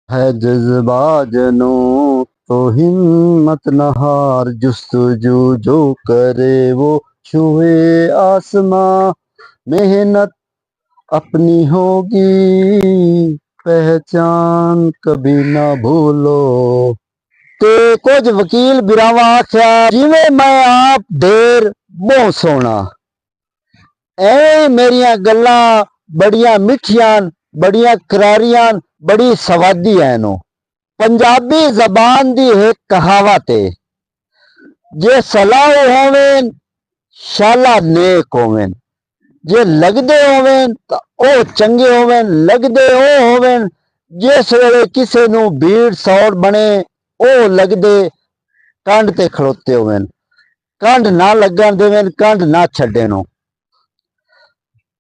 है जज्बा जनूं तो हिम्मत न हार, जुस्तजू जो करे वो छुए आसमां। मेहनत अपनी होगी पहचान कभी ना भूलो। ते कुछ वकील बिरावा आख्या, जिवें मैं आप ढेर बहुत सोना। ਐ ਮੇਰੀਆਂ ਗੱਲਾਂ ਬੜੀਆਂ ਮਿੱਠੀਆਂ, ਬੜੀਆਂ ਕਰਾਰੀਆਂ, ਬੜੀ ਸਵਾਦੀ ਐ ਨੂੰ। ਪੰਜਾਬੀ ਜ਼ਬਾਨ ਦੀ ਇੱਕ ਕਹਾਵਤ ਏ, ਜੇ ਸਲਾਹ ਹੋਵੇ ਸ਼ਾਲਾ ਨੇਕ ਹੋਵੇ, ਜੇ ਲੱਗਦੇ ਹੋਵੇ ਤਾਂ ਉਹ ਚੰਗੇ ਹੋਵੇ, ਲੱਗਦੇ ਉਹ ਹੋਵੇ ਜਿਸ ਵੇਲੇ ਕਿਸੇ ਨੂੰ ਭੀੜ ਸੌੜ ਬਣੇ ਉਹ ਲੱਗਦੇ ਕੰਧ ਤੇ ਖਲੋਤੇ ਹੋਵੇ, ਕੰਧ ਨਾ ਲੱਗਣ ਦੇਵੇ, ਕੰਧ ਨਾ ਛੱਡੇ ਨੂੰ।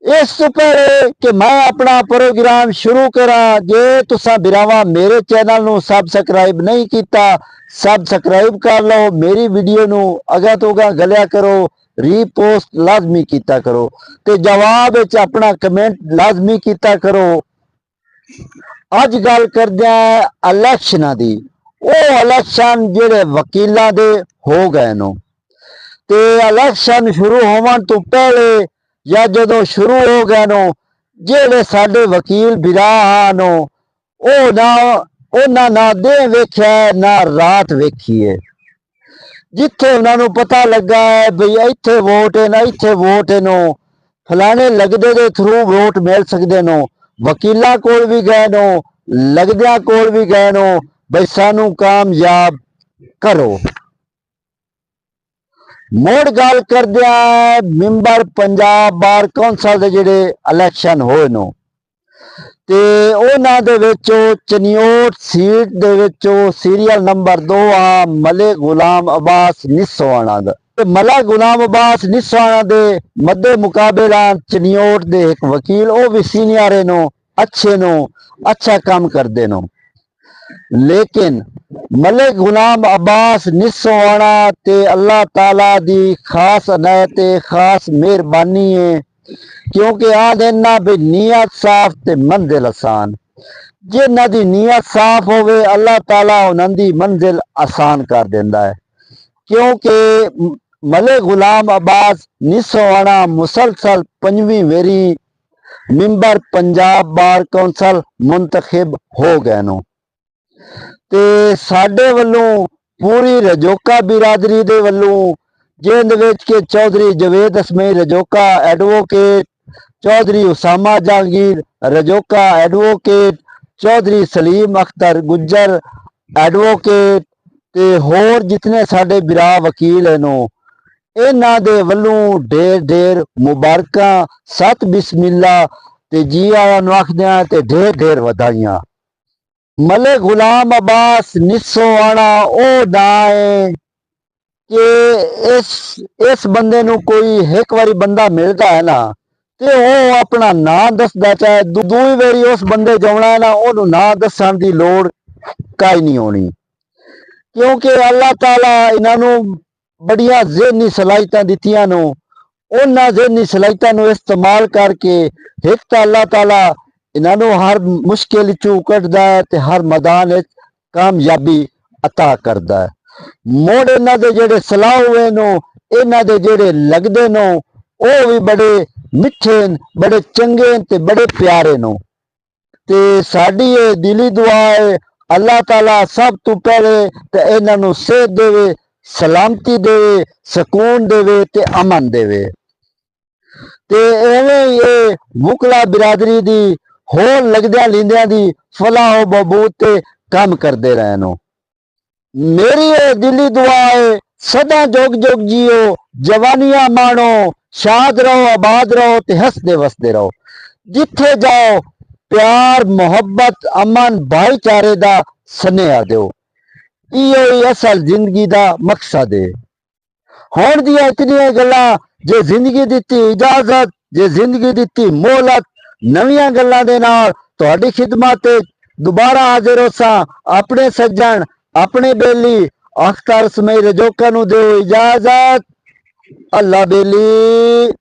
इस तो पहले कि मैं अपना प्रोग्राम शुरू करा, जे तुसा बिरावा मेरे चैनल नू सबसक्राइब नहीं किया, सबसक्राइब कर लो। मेरी वीडियो नू अगा तो अगा गलिया करो, रीपोस्ट लाजमी किया करो, ते जवाब विच अपना कमेंट लाजमी किया करो। अज गल करदे इलैक्शनां दी। वो इलैक्शन जिहड़े वकीलां दे हो गए नो, ते इलैक्शन शुरू होवन तो पहले या जदों शुरू हो गए नो, जेड़े साडे वकील बिरा नो उन्हां ना दिन वेख्या ना रात वेखी है। जिथे उन्होंने पता लगा है बई इत्थे वोट है ना इत्थे वोट है नो, फलाने लगदे दे थ्रू वोट मिल सकदे नो, वकीलां कोल भी गए नो, लगदियां कोल भी गए नो, बई सानू कामयाब करो। मुड़ गल करदे मैंबर पंजाब बार कौंसल दे जिहड़े इलैक्शन होए नो, ते उन्हां दे विचों चनियोट सीट दे विचों सीरियल नंबर 2 आ मलिक गुलाम अब्बास निस्सोआणा दा। मलिक गुलाम अब्बास निस्सोआणा दे मद्दे मुकाबला चनियोट दे एक वकील ओ भी सीनियर नो, अच्छे नो, अच्छा काम करदे नो। लेकिन मलिक गुलाम अब्बास निस्सोआणा ते अल्लाह ताला दी खास अनायत खास मेहरबानी है, क्योंकि आ देना भी नीयत साफ ते मंजिल आसान। जिन्हां दी नीयत साफ होवे अल्लाह ताला उन्हां दी मंजिल आसान कर देंदा है। क्योंकि मलिक गुलाम अब्बास निस्सोआणा मुसलसल 5वीं वेरी मैंबर पंजाब बार कौंसल मुंतखब हो गए नो, ते साडे वल्लों पूरी रजोका बिरादरी दे वल्लों, जिंद विच के Chaudhry Javed Asmai Rajoka advocate, Chaudhry Usama Jahangir Rajoka advocate, Chaudhry Saleem Akhtar Gujjar advocate, ते होर जितने साडे बिरा वकील है नो, इन्हां दे वल्लों ढेर ढेर मुबारकां, सत बिस्मिल्ला ते जी आया नू आखदे ते ढेर ढेर वधाइयां। मलिक गुलाम अब्बास निस्सोआणा ओ ना है कि इस बंदे नू कोई एक बारी बंदा मिलता है ना ते वो अपना नां दसदा, चाहे दूई बारी उस बंदे जाना है ना ओनू नां दसन दी लोड़ काई नहीं होनी। क्योंकि अल्लाह ताला इन्हां बड़िया ज़हनी सलाहियतां दित्तियां नो, उन्हां ज़हनी सलाहियतां नू इस्तेमाल करके एक तां अल्लाह ताला इन्हां हर मुश्किल चू कढ़दा है ते हर मैदान कामयाबी अता करदा है। मुड़ इन्हां दे जेड़े सलाह हुए नो, इन्हां दे जेड़े लगदे नो वो भी बड़े मिठे, बड़े चंगे ते बड़े प्यारे नो। ते साडी ये दिली दुआ है अल्लाह ताला सब तो पहले ते इन्हां नू सेहत देवे, सलामती देवे, सुकून देवे ते अमन देवे। ते एवें ये मुकला बिरादरी दी होर लगदियां लिंदियां दी फलाह बहबूद ते काम करदे रहनो। मेरी ये दिली दुआ है सदा जोग जोग जियो, जवानियां माणो, शाद रहो, आबाद रहो ते हसदे वसदे रहो। जिथे जाओ प्यार मोहब्बत अमन भाईचारे दा सनेहा दो, इयो ही असल जिंदगी दा मकसद है। हुण दियां इतनियां गल्लां, जे जिंदगी दित्ती इजाजत, जे जिंदगी दित्ती मोहलत, नवीं गल्लां दे नाल तुहाडी खिदमत दोबारा हाजिर होसां। अपने सज्जन अपने बेली अख्तर असमई रजोका नू दो इजाजत। अल्लाह बेली।